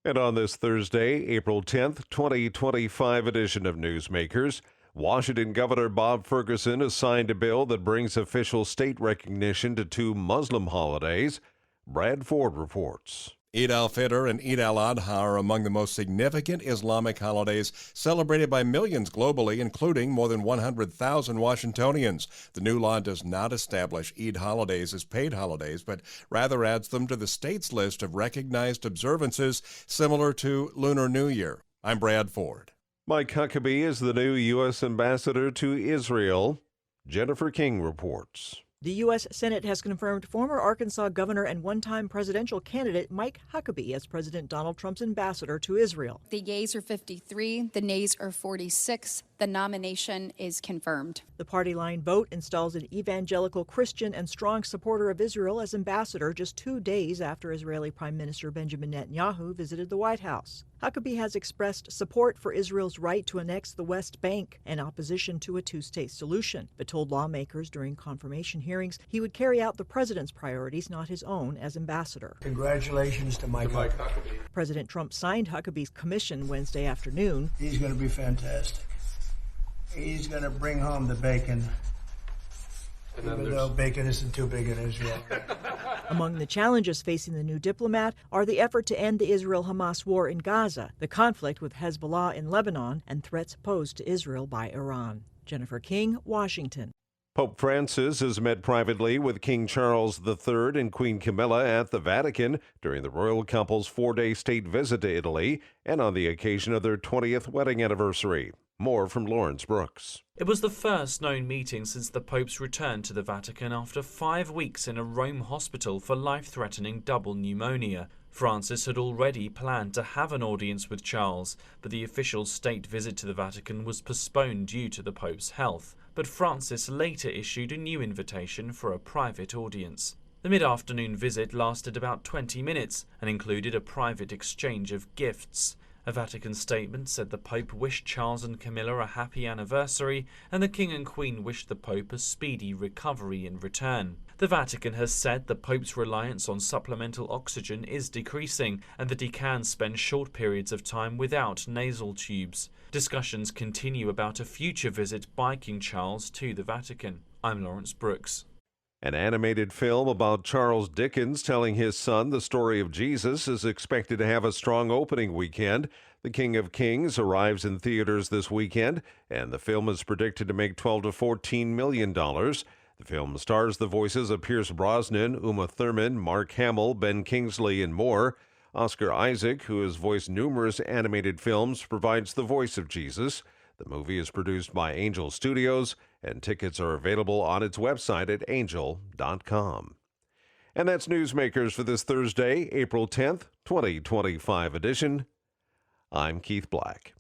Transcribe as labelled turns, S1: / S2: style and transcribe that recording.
S1: And on this Thursday, April 10th, 2025 edition of Newsmakers, Washington Governor Bob Ferguson has signed a bill that brings official state recognition to two Muslim holidays. Brad Ford reports.
S2: Eid al-Fitr and Eid al-Adha are among the most significant Islamic holidays celebrated by millions globally, including more than 100,000 Washingtonians. The new law does not establish Eid holidays as paid holidays, but rather adds them to the state's list of recognized observances similar to Lunar New Year. I'm Brad Ford.
S1: Mike Huckabee is the new U.S. ambassador to Israel. Jennifer King reports.
S3: The U.S. Senate has confirmed former Arkansas governor and one-time presidential candidate Mike Huckabee as President Donald Trump's ambassador to Israel.
S4: The yeas are 53, the nays are 46. The nomination is confirmed.
S3: The party line vote installs an evangelical Christian and strong supporter of Israel as ambassador just 2 days after Israeli Prime Minister Benjamin Netanyahu visited the White House. Huckabee has expressed support for Israel's right to annex the West Bank and opposition to a two-state solution, but told lawmakers during confirmation hearings he would carry out the president's priorities, not his own, as ambassador.
S5: Congratulations to Mike Huckabee.
S3: President Trump signed Huckabee's commission Wednesday afternoon.
S5: He's going to be fantastic. He's going to bring home the bacon, even though bacon isn't too big in Israel.
S3: Among the challenges facing the new diplomat are the effort to end the Israel-Hamas war in Gaza, the conflict with Hezbollah in Lebanon, and threats posed to Israel by Iran. Jennifer King, Washington.
S1: Pope Francis has met privately with King Charles III and Queen Camilla at the Vatican during the royal couple's 4-day state visit to Italy and on the occasion of their 20th wedding anniversary. More from Lawrence Brooks.
S6: It was the first known meeting since the Pope's return to the Vatican after 5 weeks in a Rome hospital for life-threatening double pneumonia. Francis had already planned to have an audience with Charles, but the official state visit to the Vatican was postponed due to the Pope's health. But Francis later issued a new invitation for a private audience. The mid-afternoon visit lasted about 20 minutes and included a private exchange of gifts. A Vatican statement said the Pope wished Charles and Camilla a happy anniversary, and the King and Queen wished the Pope a speedy recovery in return. The Vatican has said the Pope's reliance on supplemental oxygen is decreasing, and that he can spend short periods of time without nasal tubes. Discussions continue about a future visit by King Charles to the Vatican. I'm Lawrence Brooks.
S1: An animated film about Charles Dickens telling his son the story of Jesus is expected to have a strong opening weekend. The King of Kings arrives in theaters this weekend, and the film is predicted to make $12 to $14 million. The film stars the voices of Pierce Brosnan, Uma Thurman, Mark Hamill, Ben Kingsley, and more. Oscar Isaac, who has voiced numerous animated films, provides the voice of Jesus. The movie is produced by Angel Studios, and tickets are available on its website at angel.com. And that's Newsmakers for this Thursday, April 10th, 2025 edition. I'm Keith Black.